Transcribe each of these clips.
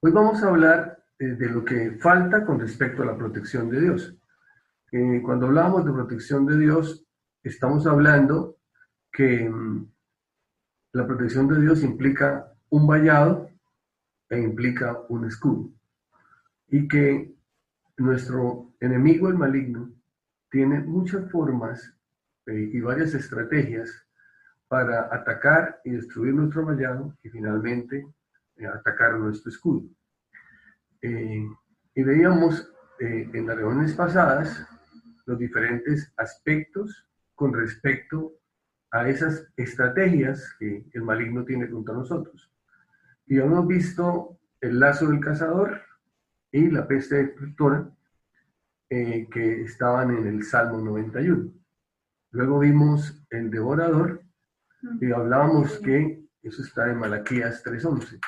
Hoy vamos a hablar de lo que falta con respecto a la protección de Dios. Cuando hablamos de protección de Dios, estamos hablando que la protección de Dios implica un vallado e implica un escudo. Y que nuestro enemigo, el maligno, tiene muchas formas y varias estrategias para atacar y destruir nuestro vallado y finalmente atacar nuestro escudo. Y veíamos en las reuniones pasadas los diferentes aspectos con respecto a esas estrategias que el maligno tiene contra nosotros. Y hemos visto el lazo del cazador y la peste destructora que estaban en el Salmo 91. Luego vimos el devorador y hablábamos que eso está en Malaquías 3:11.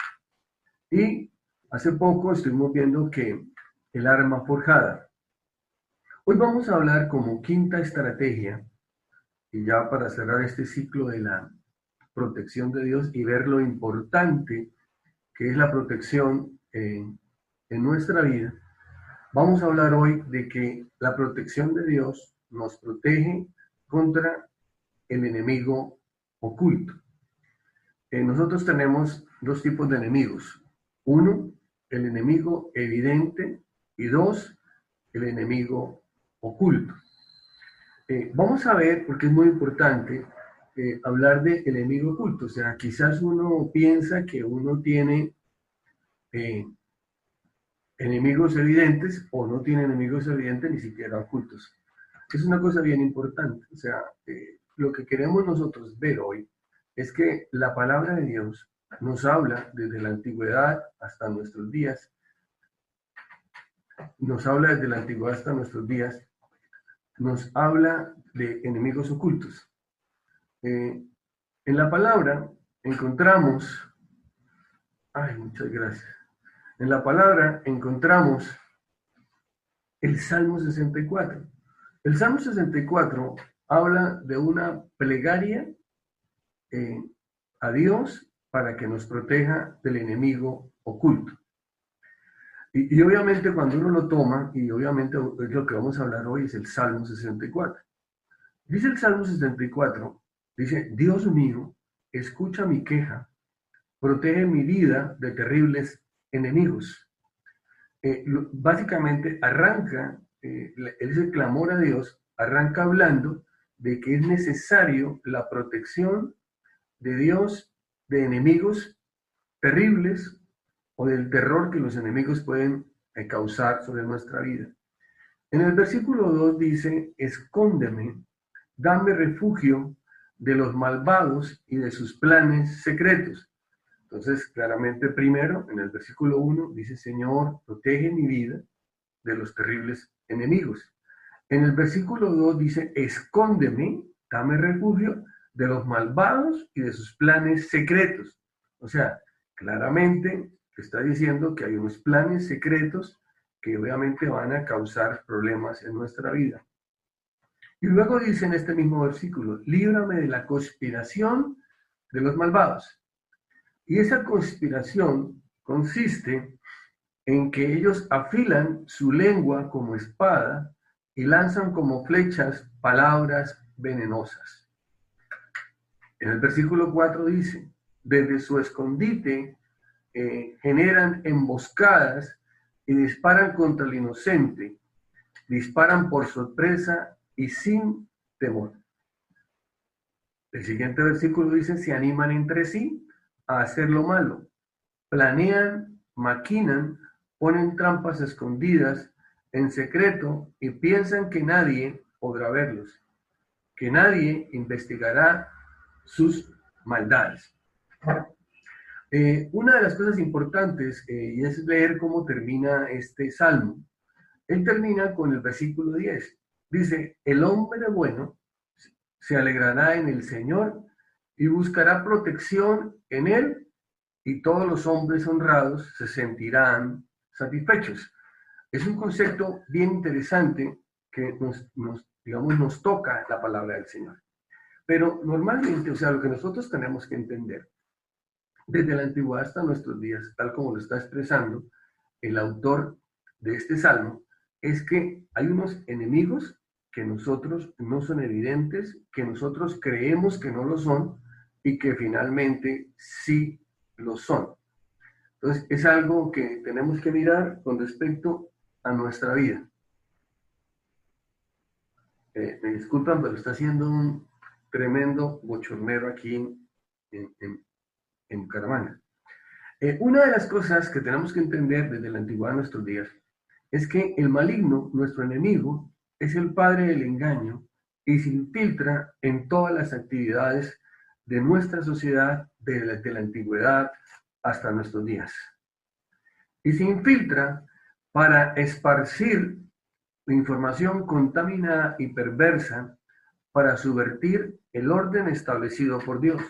Y hace poco estuvimos viendo que el arma forjada. Hoy vamos a hablar como quinta estrategia, y ya para cerrar este ciclo de la protección de Dios y ver lo importante que es la protección en nuestra vida, vamos a hablar hoy de que la protección de Dios nos protege contra el enemigo oculto. Nosotros tenemos dos tipos de enemigos. Uno, el enemigo evidente, y dos, el enemigo oculto. Vamos a ver, porque es muy importante hablar de enemigo oculto. O sea, quizás uno piensa que uno tiene enemigos evidentes o no tiene enemigos evidentes, ni siquiera ocultos. Es una cosa bien importante. O sea, lo que queremos nosotros ver hoy es que la palabra de Dios nos habla desde la antigüedad hasta nuestros días. Nos habla desde la antigüedad hasta nuestros días. Nos habla de enemigos ocultos. En la palabra encontramos, muchas gracias. En la palabra encontramos el Salmo 64. El Salmo 64 habla de una plegaria a Dios para que nos proteja del enemigo oculto. Y obviamente cuando uno lo toma, y obviamente es lo que vamos a hablar hoy, es el Salmo 64. Dice el Salmo 64, dice: Dios mío, escucha mi queja, protege mi vida de terribles enemigos. Básicamente arranca, ese clamor a Dios, arranca hablando de que es necesario la protección de Dios de enemigos terribles o del terror que los enemigos pueden causar sobre nuestra vida. En el versículo 2 dice: escóndeme, dame refugio de los malvados y de sus planes secretos. Entonces, claramente primero, en el versículo 1 dice: Señor, protege mi vida de los terribles enemigos. En el versículo 2 dice: escóndeme, dame refugio de los malvados y de sus planes secretos. O sea, claramente está diciendo que hay unos planes secretos que obviamente van a causar problemas en nuestra vida. Y luego dice en este mismo versículo: líbrame de la conspiración de los malvados. Y esa conspiración consiste en que ellos afilan su lengua como espada y lanzan como flechas palabras venenosas. En el versículo 4 dice: desde su escondite generan emboscadas y disparan contra el inocente, disparan por sorpresa y sin temor. El siguiente versículo dice: se animan entre sí a hacer lo malo, planean, maquinan, ponen trampas escondidas en secreto y piensan que nadie podrá verlos, que nadie investigará sus maldades. Una de las cosas importantes y es leer cómo termina este salmo. Él termina con el versículo 10. Dice: el hombre bueno se alegrará en el Señor y buscará protección en él, y todos los hombres honrados se sentirán satisfechos. Es un concepto bien interesante que nos toca la palabra del Señor. Pero normalmente, o sea, lo que nosotros tenemos que entender desde la antigüedad hasta nuestros días, tal como lo está expresando el autor de este salmo, es que hay unos enemigos que nosotros no son evidentes, que nosotros creemos que no lo son y que finalmente sí lo son. Entonces, es algo que tenemos que mirar con respecto a nuestra vida. Me disculpan, pero está haciendo un tremendo bochornero aquí en Bucaramanga. Una de las cosas que tenemos que entender desde la antigüedad a nuestros días es que el maligno, nuestro enemigo, es el padre del engaño y se infiltra en todas las actividades de nuestra sociedad desde la antigüedad hasta nuestros días. Y se infiltra para esparcir la información contaminada y perversa para subvertir el orden establecido por Dios.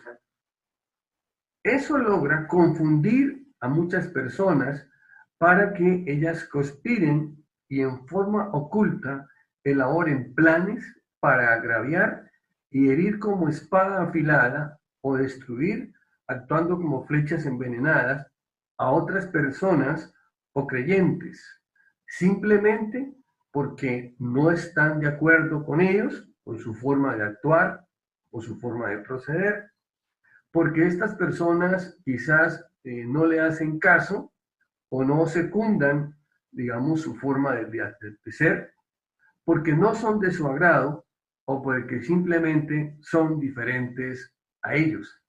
Eso logra confundir a muchas personas para que ellas conspiren y en forma oculta elaboren planes para agraviar y herir como espada afilada o destruir, actuando como flechas envenenadas a otras personas o creyentes, simplemente porque no están de acuerdo con ellos, con su forma de actuar o su forma de proceder, porque estas personas quizás no le hacen caso o no secundan, digamos, su forma de ser, porque no son de su agrado o porque simplemente son diferentes a ellos.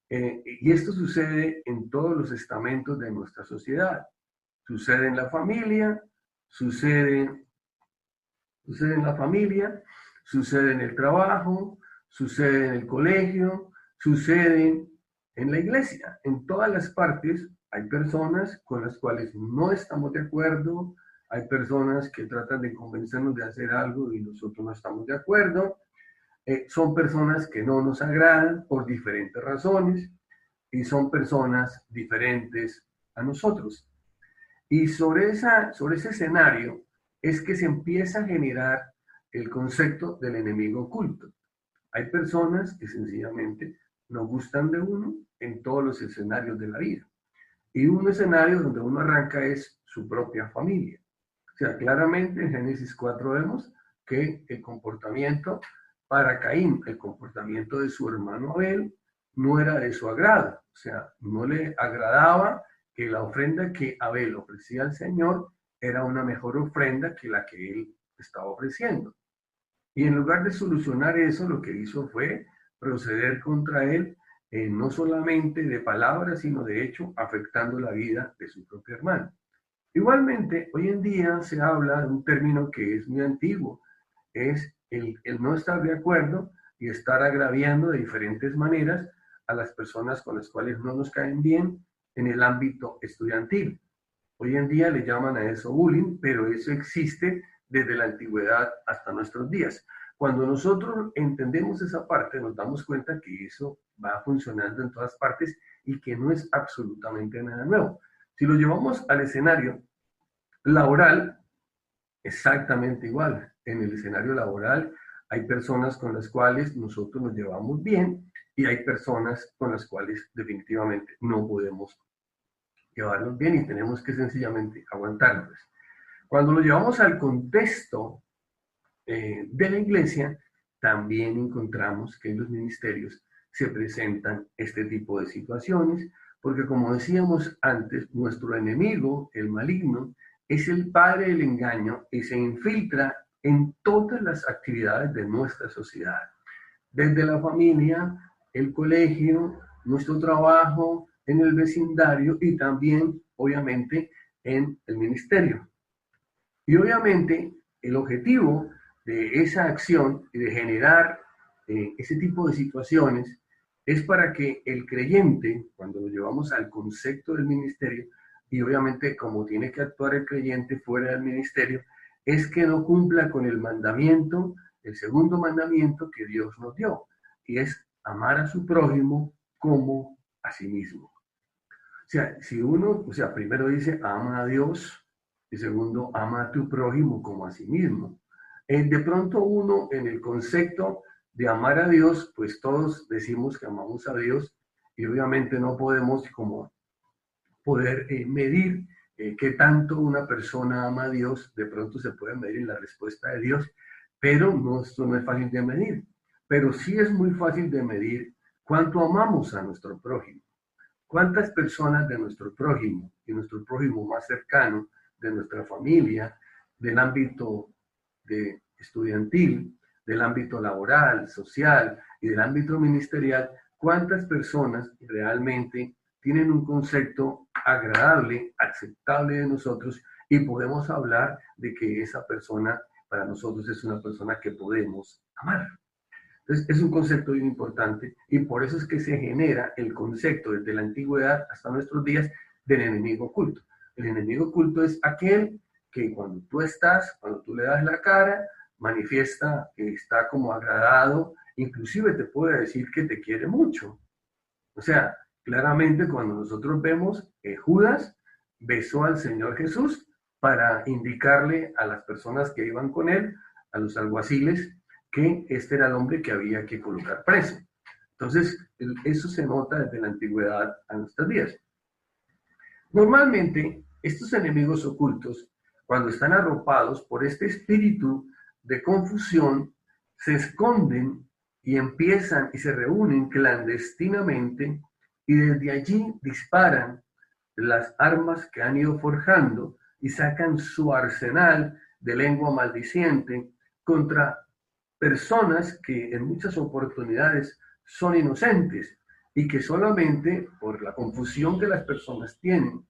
Y esto sucede en todos los estamentos de nuestra sociedad. Sucede en la familia, sucede en la familia, sucede en el trabajo, sucede en el colegio, sucede en la iglesia. En todas las partes hay personas con las cuales no estamos de acuerdo, hay personas que tratan de convencernos de hacer algo y nosotros no estamos de acuerdo, son personas que no nos agradan por diferentes razones y son personas diferentes a nosotros. Y sobre ese escenario es que se empieza a generar el concepto del enemigo oculto. Hay personas que sencillamente no gustan de uno en todos los escenarios de la vida. Y un escenario donde uno arranca es su propia familia. O sea, claramente en Génesis 4 vemos que el comportamiento para Caín, el comportamiento de su hermano Abel, no era de su agrado. O sea, no le agradaba que la ofrenda que Abel ofrecía al Señor era una mejor ofrenda que la que él estaba ofreciendo. Y en lugar de solucionar eso, lo que hizo fue proceder contra él, no solamente de palabras, sino de hecho, afectando la vida de su propio hermano. Igualmente, hoy en día se habla de un término que es muy antiguo, es el no estar de acuerdo y estar agraviando de diferentes maneras a las personas con las cuales no nos caen bien en el ámbito estudiantil. Hoy en día le llaman a eso bullying, pero eso existe desde la antigüedad hasta nuestros días. Cuando nosotros entendemos esa parte, nos damos cuenta que eso va funcionando en todas partes y que no es absolutamente nada nuevo. Si lo llevamos al escenario laboral, exactamente igual. En el escenario laboral hay personas con las cuales nosotros nos llevamos bien y hay personas con las cuales definitivamente no podemos llevarnos bien y tenemos que sencillamente aguantarnos. Cuando lo llevamos al contexto de la iglesia, también encontramos que en los ministerios se presentan este tipo de situaciones, porque como decíamos antes, nuestro enemigo, el maligno, es el padre del engaño y se infiltra en todas las actividades de nuestra sociedad, desde la familia, el colegio, nuestro trabajo, en el vecindario y también, obviamente, en el ministerio. Y obviamente, el objetivo de esa acción y de generar ese tipo de situaciones es para que el creyente, cuando lo llevamos al concepto del ministerio, y obviamente como tiene que actuar el creyente fuera del ministerio, es que no cumpla con el mandamiento, el segundo mandamiento que Dios nos dio, y es amar a su prójimo como a sí mismo. O sea, si uno, o sea, primero dice ama a Dios y segundo ama a tu prójimo como a sí mismo. De pronto uno en el concepto de amar a Dios, pues todos decimos que amamos a Dios y obviamente no podemos como poder medir qué tanto una persona ama a Dios. De pronto se puede medir en la respuesta de Dios, pero no, esto no es fácil de medir. Pero sí es muy fácil de medir cuánto amamos a nuestro prójimo. ¿Cuántas personas de nuestro prójimo y nuestro prójimo más cercano, de nuestra familia, del ámbito estudiantil, del ámbito laboral, social y del ámbito ministerial, cuántas personas realmente tienen un concepto agradable, aceptable de nosotros y podemos hablar de que esa persona para nosotros es una persona que podemos amar? Entonces, es un concepto bien importante y por eso es que se genera el concepto desde la antigüedad hasta nuestros días del enemigo oculto. El enemigo oculto es aquel que cuando tú le das la cara, manifiesta que está como agradado, inclusive te puede decir que te quiere mucho. O sea, claramente cuando nosotros vemos Judas besó al Señor Jesús para indicarle a las personas que iban con él, a los alguaciles, que este era el hombre que había que colocar preso. Entonces, eso se nota desde la antigüedad a nuestros días. Normalmente, estos enemigos ocultos, cuando están arropados por este espíritu de confusión, se esconden y empiezan y se reúnen clandestinamente y desde allí disparan las armas que han ido forjando y sacan su arsenal de lengua maldiciente contra personas que en muchas oportunidades son inocentes y que solamente por la confusión que las personas tienen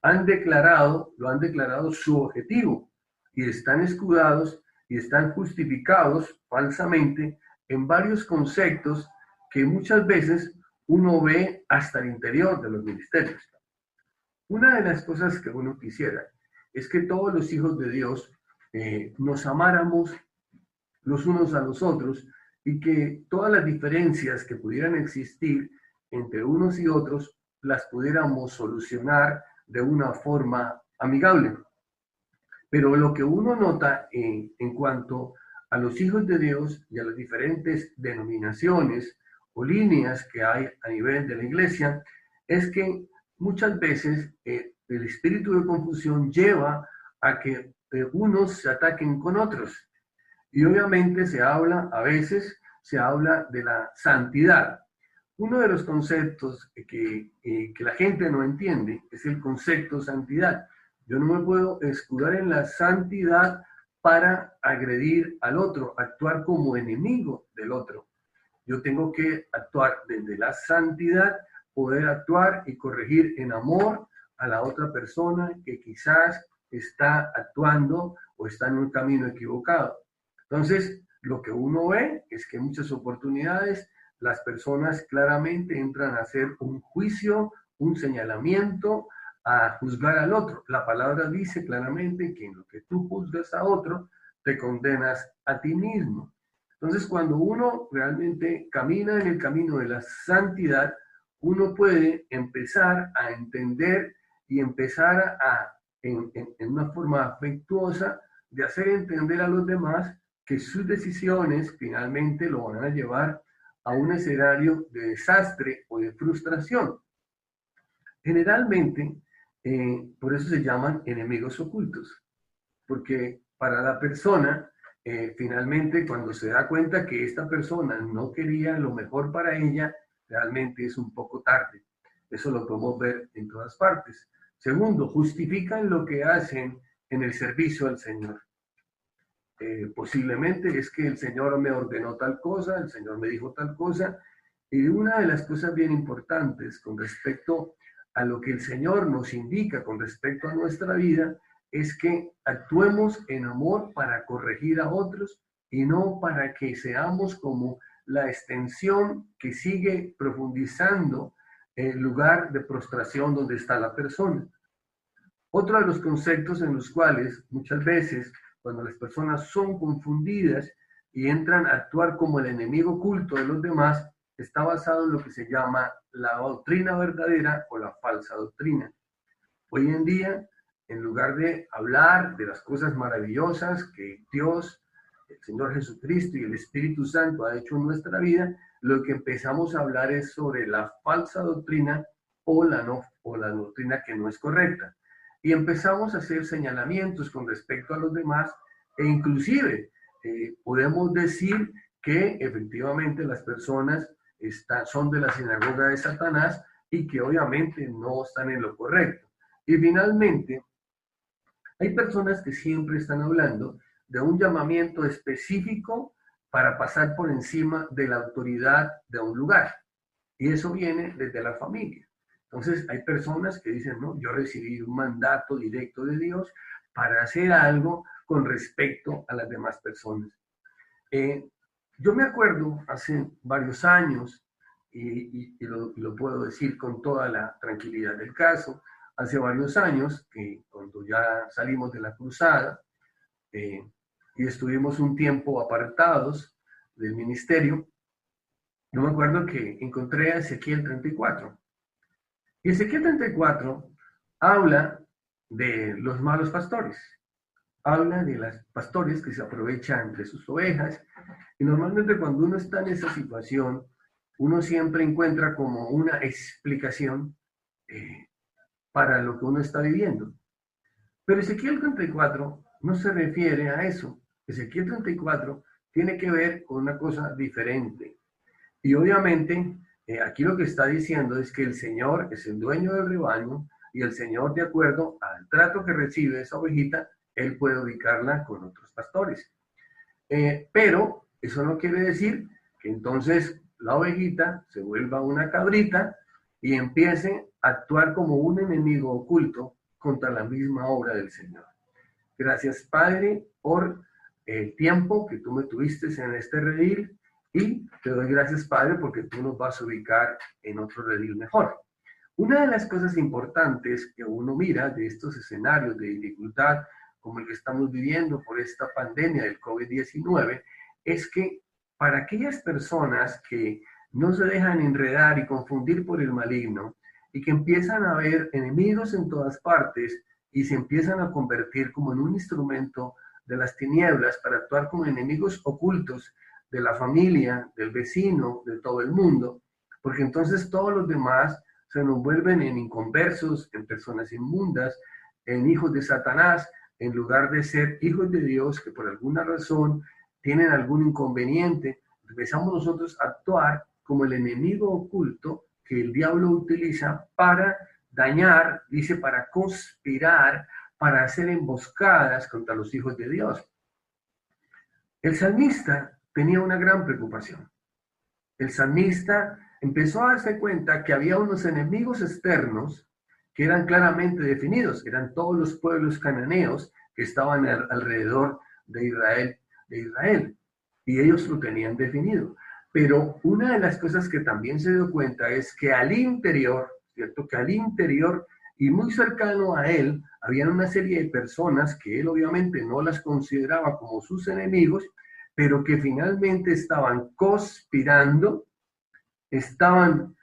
lo han declarado su objetivo y están escudados y están justificados falsamente en varios conceptos que muchas veces uno ve hasta el interior de los ministerios. Una de las cosas que uno quisiera es que todos los hijos de Dios nos amáramos los unos a los otros y que todas las diferencias que pudieran existir entre unos y otros las pudiéramos solucionar de una forma amigable. Pero lo que uno nota en cuanto a los hijos de Dios y a las diferentes denominaciones o líneas que hay a nivel de la iglesia es que muchas veces el espíritu de confusión lleva a que unos se ataquen con otros. Y obviamente a veces se habla de la santidad. Uno de los conceptos que la gente no entiende es el concepto santidad. Yo no me puedo escudar en la santidad para agredir al otro, actuar como enemigo del otro. Yo tengo que actuar desde la santidad, poder actuar y corregir en amor a la otra persona que quizás está actuando o está en un camino equivocado. Entonces, lo que uno ve es que en muchas oportunidades las personas claramente entran a hacer un juicio, un señalamiento, a juzgar al otro. La palabra dice claramente que en lo que tú juzgas a otro, te condenas a ti mismo. Entonces, cuando uno realmente camina en el camino de la santidad, uno puede empezar a entender y empezar en una forma afectuosa de hacer entender a los demás que sus decisiones finalmente lo van a llevar a un escenario de desastre o de frustración. Generalmente, por eso se llaman enemigos ocultos, porque para la persona, finalmente cuando se da cuenta que esta persona no quería lo mejor para ella, realmente es un poco tarde. Eso lo podemos ver en todas partes. Segundo, justifican lo que hacen en el servicio al Señor. Posiblemente es que el Señor me ordenó tal cosa, el Señor me dijo tal cosa, y una de las cosas bien importantes con respecto a lo que el Señor nos indica con respecto a nuestra vida es que actuemos en amor para corregir a otros y no para que seamos como la extensión que sigue profundizando el lugar de prostración donde está la persona. Otro de los conceptos en los cuales muchas veces cuando las personas son confundidas y entran a actuar como el enemigo oculto de los demás, está basado en lo que se llama la doctrina verdadera o la falsa doctrina. Hoy en día, en lugar de hablar de las cosas maravillosas que Dios el Señor Jesucristo y el Espíritu Santo ha hecho en nuestra vida, lo que empezamos a hablar es sobre la falsa doctrina o la doctrina que no es correcta. Y empezamos a hacer señalamientos con respecto a los demás e inclusive podemos decir que efectivamente las personas son de la sinagoga de Satanás y que obviamente no están en lo correcto. Y finalmente, hay personas que siempre están hablando de un llamamiento específico para pasar por encima de la autoridad de un lugar. Y eso viene desde la familia. Entonces, hay personas que dicen, no, yo recibí un mandato directo de Dios para hacer algo con respecto a las demás personas. Yo me acuerdo hace varios años, y lo puedo decir con toda la tranquilidad del caso, hace varios años, que cuando ya salimos de la cruzada y estuvimos un tiempo apartados del ministerio, yo me acuerdo que encontré a Ezequiel 34. Y Ezequiel 34 habla de los malos pastores, habla de los pastores que se aprovechan de sus ovejas, y normalmente cuando uno está en esa situación, uno siempre encuentra como una explicación para lo que uno está viviendo. Pero Ezequiel 34 no se refiere a eso. Ezequiel 34 tiene que ver con una cosa diferente. Y obviamente, aquí lo que está diciendo es que el Señor es el dueño del rebaño y el Señor, de acuerdo al trato que recibe esa ovejita, Él puede ubicarla con otros pastores. Pero eso no quiere decir que entonces la ovejita se vuelva una cabrita y empiece a actuar como un enemigo oculto contra la misma obra del Señor. Gracias, Padre, por el tiempo que tú me tuviste en este redil, y te doy gracias, Padre, porque tú nos vas a ubicar en otro redil mejor. Una de las cosas importantes que uno mira de estos escenarios de dificultad como el que estamos viviendo por esta pandemia del COVID-19 es que para aquellas personas que no se dejan enredar y confundir por el maligno y que empiezan a ver enemigos en todas partes y se empiezan a convertir como en un instrumento de las tinieblas para actuar como enemigos ocultos de la familia, del vecino, de todo el mundo, porque entonces todos los demás se nos vuelven en inconversos, en personas inmundas, en hijos de Satanás, en lugar de ser hijos de Dios que por alguna razón tienen algún inconveniente. Empezamos nosotros a actuar como el enemigo oculto que el diablo utiliza para dañar, dice, para conspirar, para hacer emboscadas contra los hijos de Dios. El salmista tenía una gran preocupación. El salmista empezó a darse cuenta que había unos enemigos externos que eran claramente definidos, eran todos los pueblos cananeos que estaban alrededor de Israel, y ellos lo tenían definido. Pero una de las cosas que también se dio cuenta es que al interior, ¿cierto? Que al interior y muy cercano a él, había una serie de personas que él obviamente no las consideraba como sus enemigos, pero que finalmente estaban conspirando, estaban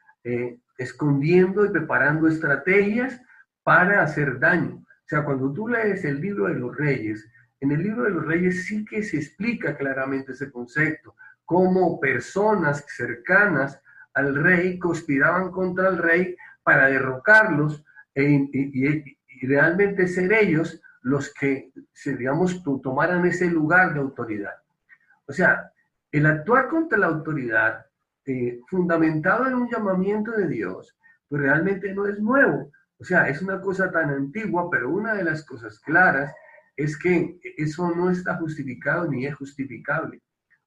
escondiendo y preparando estrategias para hacer daño. O sea, cuando tú lees el libro de los Reyes, en el libro de los Reyes sí que se explica claramente ese concepto, cómo personas cercanas al rey conspiraban contra el rey para derrocarlos y realmente ser ellos los que, digamos, tomaran ese lugar de autoridad. O sea, el actuar contra la autoridad, fundamentado en un llamamiento de Dios, pues realmente no es nuevo. O sea, es una cosa tan antigua, pero una de las cosas claras es que eso no está justificado ni es justificable.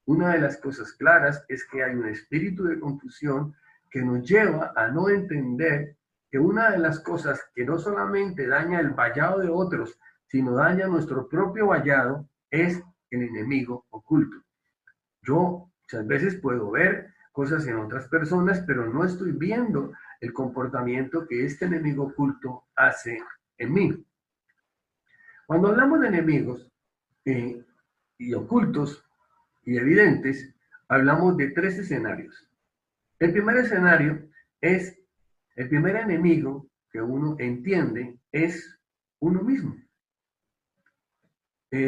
Una de las cosas claras es que hay un espíritu de confusión que nos lleva a no entender que una de las cosas que no solamente daña el vallado de otros, sino daña nuestro propio vallado, es el enemigo oculto. Yo muchas veces puedo ver cosas en otras personas, pero no estoy viendo el comportamiento que este enemigo oculto hace en mí. Cuando hablamos de enemigos y ocultos y evidentes, hablamos de tres escenarios. El primer escenario es, el primer enemigo que uno entiende es uno mismo.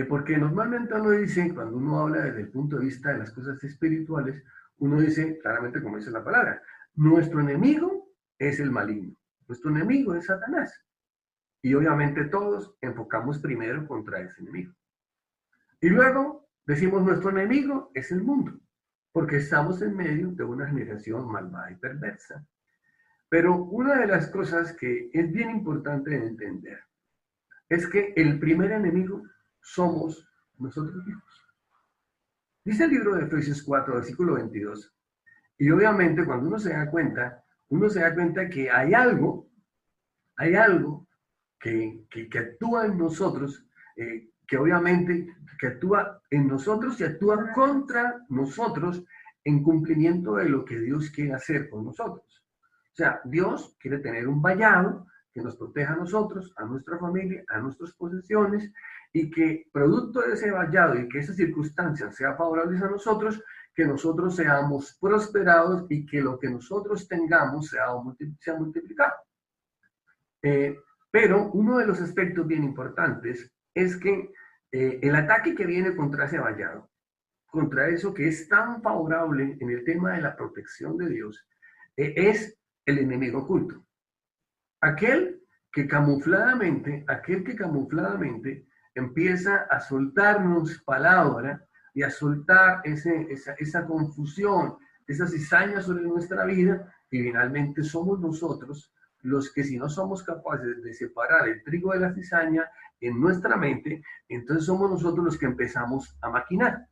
Porque normalmente uno dice, cuando uno habla desde el punto de vista de las cosas espirituales, uno dice claramente, como dice la palabra, nuestro enemigo es el maligno, nuestro enemigo es Satanás. Y obviamente todos enfocamos primero contra ese enemigo. Y luego decimos, nuestro enemigo es el mundo, porque estamos en medio de una generación malvada y perversa. Pero una de las cosas que es bien importante de entender es que el primer enemigo somos nosotros mismos. Dice el libro de Efesios 4, versículo 22. Y obviamente cuando uno se da cuenta que hay algo que actúa en nosotros, que obviamente que actúa en nosotros y actúa contra nosotros en cumplimiento de lo que Dios quiere hacer con nosotros. O sea, Dios quiere tener un vallado que nos proteja a nosotros, a nuestra familia, a nuestras posesiones, y que producto de ese vallado y que esas circunstancias sean favorables a nosotros, que nosotros seamos prosperados y que lo que nosotros tengamos sea multiplicado. Pero uno de los aspectos bien importantes es que el ataque que viene contra ese vallado, contra eso que es tan favorable en el tema de la protección de Dios, es el enemigo oculto. Aquel que camufladamente empieza a soltarnos palabra y a soltar esa confusión, esa cizaña sobre nuestra vida, y finalmente somos nosotros los que, si no somos capaces de separar el trigo de la cizaña en nuestra mente, entonces somos nosotros los que empezamos a maquinar.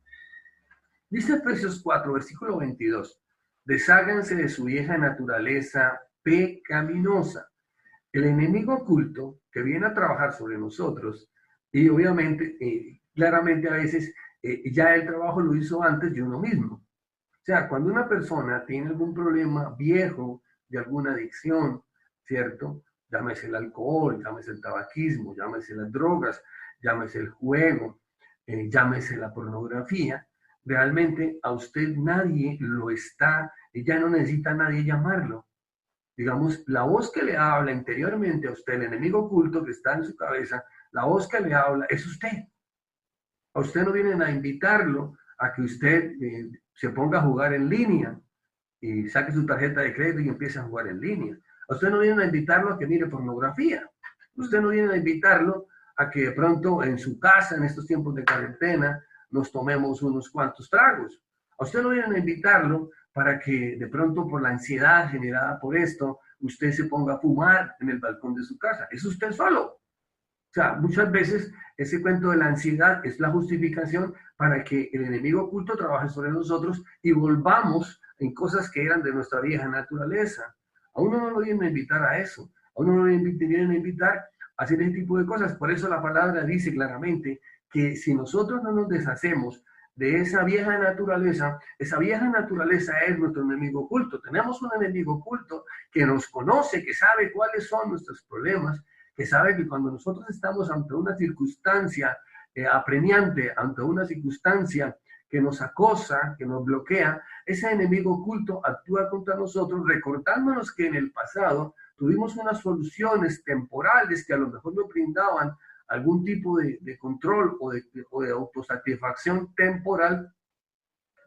Dice Efesios 4, versículo 22, desháganse de su vieja naturaleza pecaminosa. El enemigo oculto que viene a trabajar sobre nosotros, y obviamente, claramente a veces, ya el trabajo lo hizo antes de uno mismo. O sea, cuando una persona tiene algún problema viejo de alguna adicción, ¿cierto? Llámese el alcohol, llámese el tabaquismo, llámese las drogas, llámese el juego, llámese la pornografía, realmente a usted nadie lo está, ya no necesita a nadie llamarlo. Digamos, la voz que le habla interiormente a usted, el enemigo oculto que está en su cabeza, la voz que le habla es usted. A usted no vienen a invitarlo a que usted se ponga a jugar en línea y saque su tarjeta de crédito y empiece a jugar en línea. A usted no vienen a invitarlo a que mire pornografía. Usted no viene a invitarlo a que de pronto en su casa, en estos tiempos de cuarentena, nos tomemos unos cuantos tragos. A usted no vienen a invitarlo para que de pronto por la ansiedad generada por esto, usted se ponga a fumar en el balcón de su casa. Es usted solo. O sea, muchas veces ese cuento de la ansiedad es la justificación para que el enemigo oculto trabaje sobre nosotros y volvamos en cosas que eran de nuestra vieja naturaleza. A uno no lo vienen a invitar a eso. A uno no lo vienen a invitar a hacer ese tipo de cosas. Por eso la palabra dice claramente que si nosotros no nos deshacemos de esa vieja naturaleza es nuestro enemigo oculto. Tenemos un enemigo oculto que nos conoce, que sabe cuáles son nuestros problemas, que sabe que cuando nosotros estamos ante una circunstancia apremiante, ante una circunstancia que nos acosa, que nos bloquea, ese enemigo oculto actúa contra nosotros, recordándonos que en el pasado tuvimos unas soluciones temporales que a lo mejor nos brindaban algún tipo de control o de autosatisfacción temporal,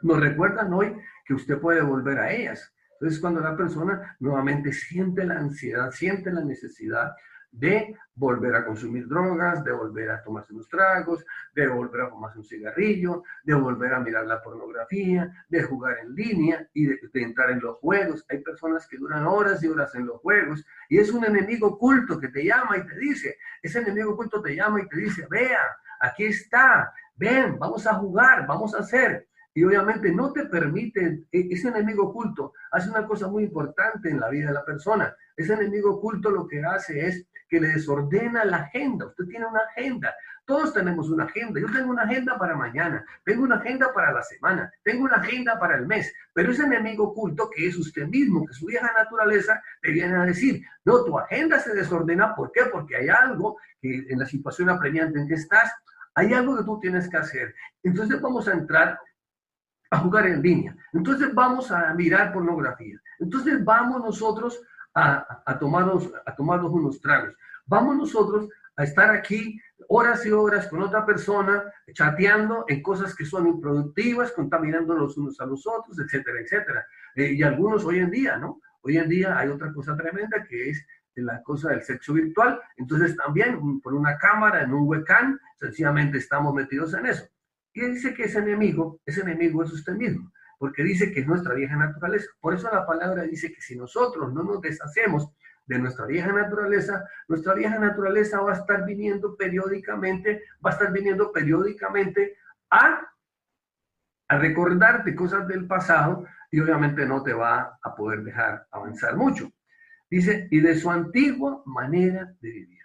nos recuerdan hoy que usted puede volver a ellas. Entonces, cuando la persona nuevamente siente la ansiedad, siente la necesidad de volver a consumir drogas, de volver a tomarse unos tragos, de volver a fumarse un cigarrillo, de volver a mirar la pornografía, de jugar en línea y de entrar en los juegos. Hay personas que duran horas y horas en los juegos y es un enemigo oculto que te llama y te dice, ese enemigo oculto te llama y te dice, vea, aquí está, ven, vamos a jugar, vamos a hacer. Y obviamente no te permite, ese enemigo oculto hace una cosa muy importante en la vida de la persona. Ese enemigo oculto lo que hace es que le desordena la agenda. Usted tiene una agenda. Todos tenemos una agenda. Yo tengo una agenda para mañana, tengo una agenda para la semana, tengo una agenda para el mes. Pero ese enemigo oculto que es usted mismo, que su vieja naturaleza, te viene a decir, no, tu agenda se desordena. ¿Por qué? Porque hay algo que en la situación apremiante en que estás, hay algo que tú tienes que hacer. Entonces vamos a entrar a jugar en línea. Entonces vamos a mirar pornografía. Entonces vamos nosotros a tomarnos unos tragos. Vamos nosotros a estar aquí horas y horas con otra persona, chateando en cosas que son improductivas, contaminando los unos a los otros, etcétera, etcétera. Y algunos hoy en día, ¿no? Hoy en día hay otra cosa tremenda que es la cosa del sexo virtual. Entonces también por una cámara, en un webcam, sencillamente estamos metidos en eso. Y dice que ese enemigo es usted mismo, porque dice que es nuestra vieja naturaleza. Por eso la palabra dice que si nosotros no nos deshacemos de nuestra vieja naturaleza va a estar viniendo periódicamente, a recordarte cosas del pasado y obviamente no te va a poder dejar avanzar mucho. Dice, y de su antigua manera de vivir.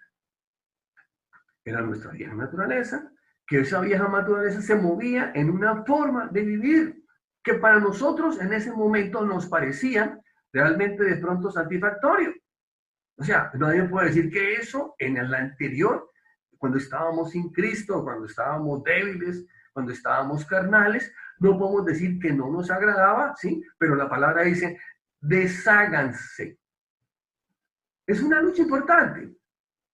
Era nuestra vieja naturaleza, que esa vieja naturaleza se movía en una forma de vivir que para nosotros en ese momento nos parecía realmente de pronto satisfactorio. O sea, nadie puede decir que eso en el anterior, cuando estábamos sin Cristo, cuando estábamos débiles, cuando estábamos carnales, no podemos decir que no nos agradaba, ¿sí? Pero la palabra dice, desháganse. Es una lucha importante.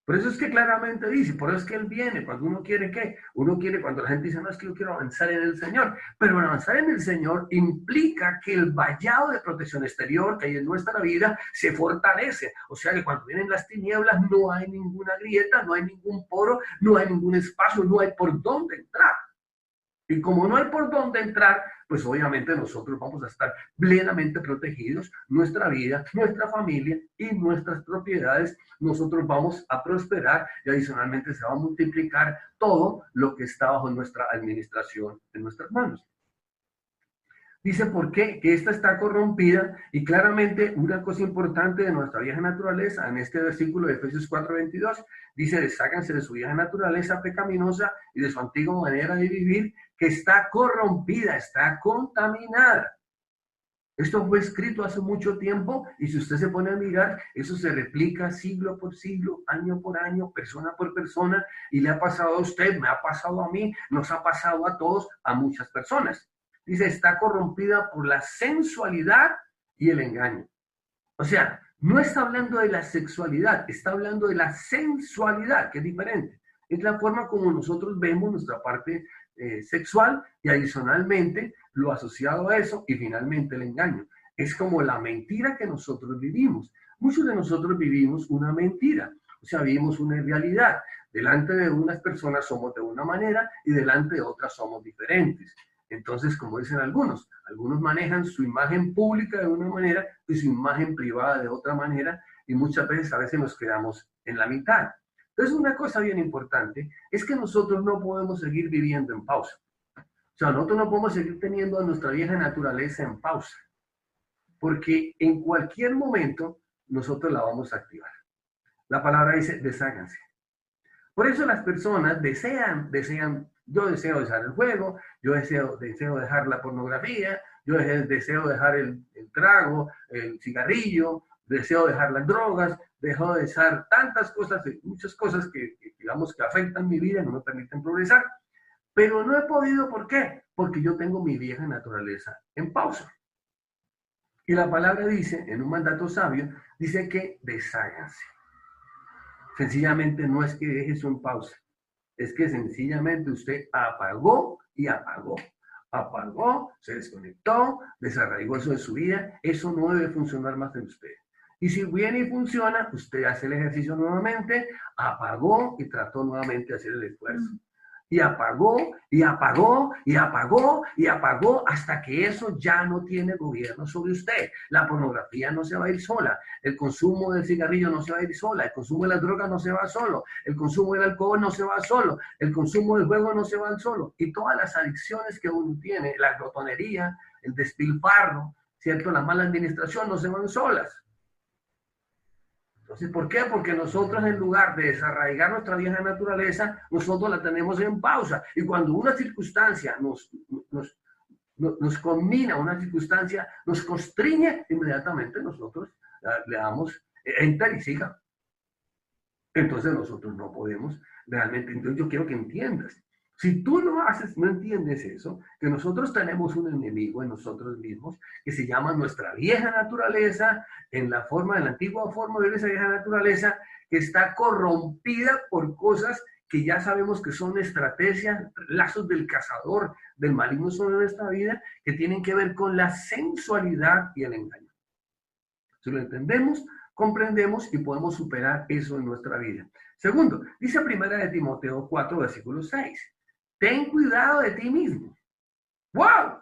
Por eso es que claramente dice, por eso es que Él viene, cuando uno quiere ¿qué? Uno quiere, cuando la gente dice, no, es que yo quiero avanzar en el Señor. Pero avanzar en el Señor implica que el vallado de protección exterior que hay en nuestra vida se fortalece. O sea que cuando vienen las tinieblas no hay ninguna grieta, no hay ningún poro, no hay ningún espacio, no hay por dónde entrar. Y como no hay por dónde entrar, pues obviamente nosotros vamos a estar plenamente protegidos, nuestra vida, nuestra familia y nuestras propiedades, nosotros vamos a prosperar y adicionalmente se va a multiplicar todo lo que está bajo nuestra administración en nuestras manos. Dice, ¿por qué? Que esta está corrompida y claramente una cosa importante de nuestra vieja naturaleza, en este versículo de Efesios 4:22, dice, desháganse de su vieja naturaleza pecaminosa y de su antigua manera de vivir, que está corrompida, está contaminada. Esto fue escrito hace mucho tiempo y si usted se pone a mirar, eso se replica siglo por siglo, año por año, persona por persona, y le ha pasado a usted, me ha pasado a mí, nos ha pasado a todos, a muchas personas. Dice, está corrompida por la sensualidad y el engaño. O sea, no está hablando de la sexualidad, está hablando de la sensualidad, que es diferente. Es la forma como nosotros vemos nuestra parte sexual y adicionalmente lo asociado a eso y finalmente el engaño. Es como la mentira que nosotros vivimos. Muchos de nosotros vivimos una mentira, o sea, vivimos una realidad. Delante de unas personas somos de una manera y delante de otras somos diferentes. Entonces, como dicen algunos manejan su imagen pública de una manera y su imagen privada de otra manera y muchas veces a veces nos quedamos en la mitad. Entonces, una cosa bien importante es que nosotros no podemos seguir viviendo en pausa. O sea, nosotros no podemos seguir teniendo a nuestra vieja naturaleza en pausa, porque en cualquier momento nosotros la vamos a activar. La palabra dice, desháganse. Por eso las personas desean, yo deseo dejar el juego, yo deseo dejar la pornografía, yo deseo dejar el trago, el cigarrillo, deseo dejar las drogas, deseo dejar tantas cosas, muchas cosas que digamos que afectan mi vida y no me permiten progresar. Pero no he podido, ¿por qué? Porque yo tengo mi vieja naturaleza en pausa. Y la palabra dice, en un mandato sabio, dice que desháganse. Sencillamente no es que deje eso en pausa, es que sencillamente usted apagó y apagó. Apagó, se desconectó, desarraigó eso de su vida, eso no debe funcionar más en usted. Y si viene y funciona, usted hace el ejercicio nuevamente, apagó y trató nuevamente de hacer el esfuerzo. Y apagó, y apagó, y apagó, y apagó, hasta que eso ya no tiene gobierno sobre usted. La pornografía no se va a ir sola, el consumo del cigarrillo no se va a ir sola, el consumo de las drogas no se va solo, el consumo del alcohol no se va solo, el consumo del juego no se va solo. Y todas las adicciones que uno tiene, la glotonería, el despilfarro, ¿cierto? La mala administración no se van solas. Entonces, ¿por qué? Porque nosotros en lugar de desarraigar nuestra vieja naturaleza, nosotros la tenemos en pausa. Y cuando una circunstancia nos combina, una circunstancia nos constriñe, inmediatamente nosotros le damos enter y siga. Entonces nosotros no podemos realmente, entonces yo quiero que entiendas. Si tú no entiendes eso, que nosotros tenemos un enemigo en nosotros mismos, que se llama nuestra vieja naturaleza, en la antigua forma de esa vieja naturaleza, que está corrompida por cosas que ya sabemos que son estrategias, lazos del cazador, del maligno sobre nuestra vida, que tienen que ver con la sensualidad y el engaño. Si lo entendemos, comprendemos y podemos superar eso en nuestra vida. Segundo, dice 1 de Timoteo 4, versículo 6. Ten cuidado de ti mismo. ¡Wow!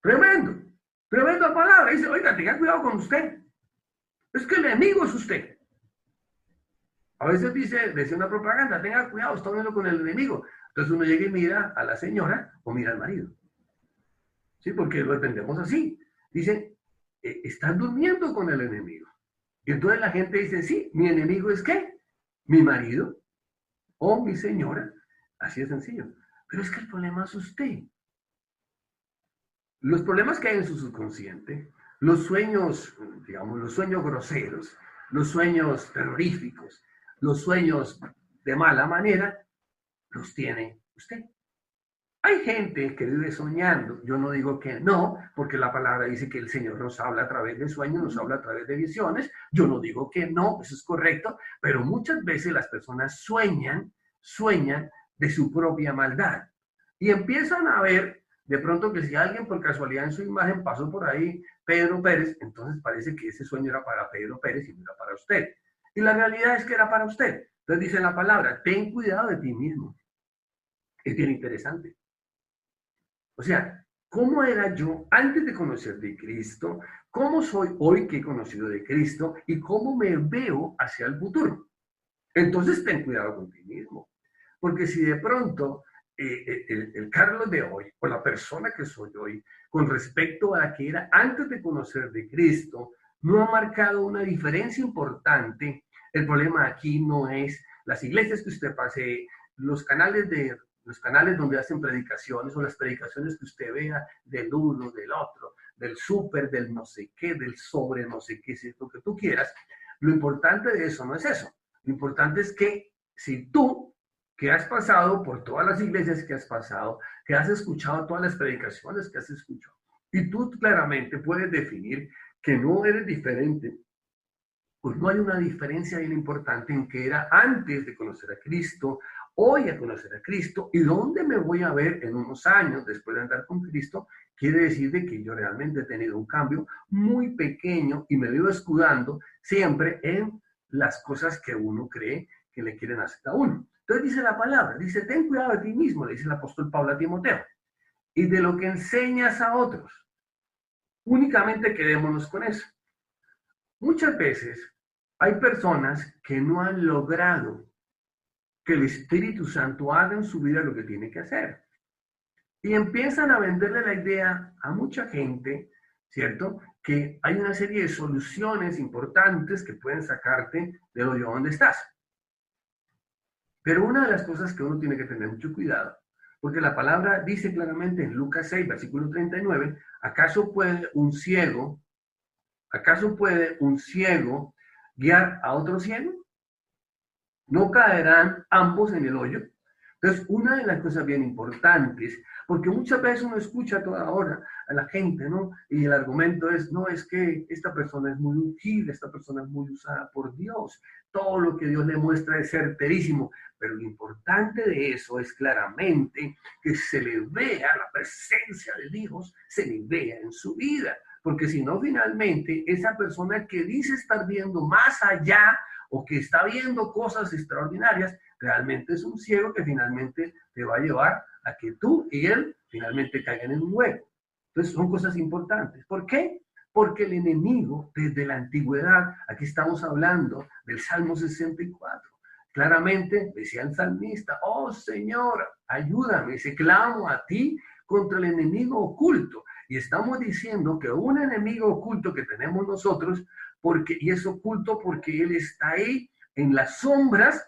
Tremendo. Tremenda palabra. Dice, oiga, tenga cuidado con usted. Es que el enemigo es usted. A veces dice una propaganda, tenga cuidado, está hablando con el enemigo. Entonces uno llega y mira a la señora o mira al marido. Sí, porque lo entendemos así. Dice, están durmiendo con el enemigo. Y entonces la gente dice, sí, mi enemigo es ¿qué? Mi marido o mi señora. Así de sencillo. Pero es que el problema es usted. Los problemas que hay en su subconsciente, los sueños, digamos, los sueños groseros, los sueños terroríficos, los sueños de mala manera, los tiene usted. Hay gente que vive soñando, yo no digo que no, porque la palabra dice que el Señor nos habla a través de sueños, nos habla a través de visiones, yo no digo que no, eso es correcto, pero muchas veces las personas sueñan de su propia maldad y empiezan a ver de pronto que si alguien por casualidad en su imagen pasó por ahí, Pedro Pérez, entonces parece que ese sueño era para Pedro Pérez y no era para usted. Y la realidad es que era para usted. Entonces dice la palabra, ten cuidado de ti mismo. Es bien interesante. O sea, ¿cómo era yo antes de conocer de Cristo? ¿Cómo soy hoy que he conocido de Cristo? ¿Y cómo me veo hacia el futuro? Entonces ten cuidado con ti mismo. Porque si de pronto el Carlos de hoy, o la persona que soy hoy, con respecto a la que era antes de conocer de Cristo, no ha marcado una diferencia importante, el problema aquí no es las iglesias que usted pase, los canales donde hacen predicaciones o las predicaciones que usted vea del uno, del otro, del súper, del no sé qué, del sobre no sé qué, si es lo que tú quieras. Lo importante de eso no es eso. Lo importante es que si tú, que has pasado por todas las iglesias que has pasado, que has escuchado todas las predicaciones que has escuchado, y tú claramente puedes definir que no eres diferente, pues no hay una diferencia bien importante en que era antes de conocer a Cristo, hoy a conocer a Cristo, y dónde me voy a ver en unos años después de andar con Cristo, quiere decir de que yo realmente he tenido un cambio muy pequeño y me vivo escudando siempre en las cosas que uno cree que le quieren hacer a uno. Entonces dice la palabra, dice, ten cuidado de ti mismo, le dice el apóstol Pablo a Timoteo, y de lo que enseñas a otros. Únicamente quedémonos con eso. Muchas veces hay personas que no han logrado que el Espíritu Santo haga en su vida lo que tiene que hacer. Y empiezan a venderle la idea a mucha gente, ¿cierto? Que hay una serie de soluciones importantes que pueden sacarte del hoyo donde estás. Pero una de las cosas que uno tiene que tener mucho cuidado, porque la palabra dice claramente en Lucas 6, versículo 39, ¿acaso puede un ciego guiar a otro ciego? ¿No caerán ambos en el hoyo? Entonces, una de las cosas bien importantes, porque muchas veces uno escucha a toda hora a la gente, ¿no? Y el argumento es, no, es que esta persona es muy ungida, esta persona es muy usada por Dios, todo lo que Dios le muestra es certerísimo, pero lo importante de eso es claramente que se le vea la presencia de Dios, se le vea en su vida, porque si no, finalmente, esa persona que dice estar viendo más allá o que está viendo cosas extraordinarias, realmente es un ciego que finalmente te va a llevar a que tú y él finalmente caigan en un hueco. Entonces son cosas importantes. ¿Por qué? Porque el enemigo desde la antigüedad, aquí estamos hablando del Salmo 64, claramente decía el salmista, oh Señor, ayúdame, se clamo a ti contra el enemigo oculto. Y estamos diciendo que un enemigo oculto que tenemos nosotros, y es oculto porque él está ahí en las sombras,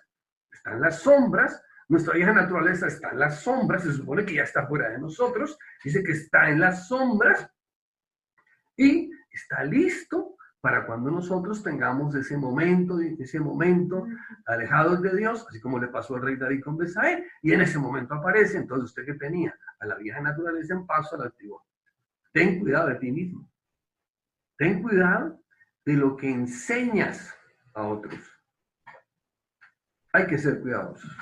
está en las sombras, nuestra vieja naturaleza está en las sombras, se supone que ya está fuera de nosotros, dice que está en las sombras y está listo para cuando nosotros tengamos ese momento alejados de Dios, así como le pasó al rey David con Besael, y en ese momento aparece, entonces usted que tenía a la vieja naturaleza en paso al antiguo. Ten cuidado de ti mismo. Ten cuidado de lo que enseñas a otros. Hay que ser cuidadosos.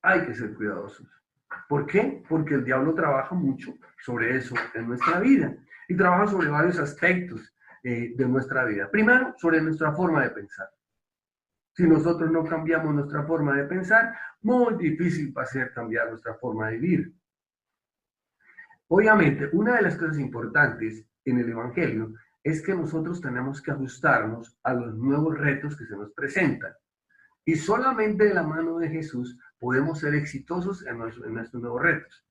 Hay que ser cuidadosos. ¿Por qué? Porque el diablo trabaja mucho sobre eso en nuestra vida y trabaja sobre varios aspectos de nuestra vida. Primero, sobre nuestra forma de pensar. Si nosotros no cambiamos nuestra forma de pensar, muy difícil va a ser cambiar nuestra forma de vivir. Obviamente, una de las cosas importantes en el Evangelio es que nosotros tenemos que ajustarnos a los nuevos retos que se nos presentan. Y solamente de la mano de Jesús podemos ser exitosos en nuestros nuevos retos.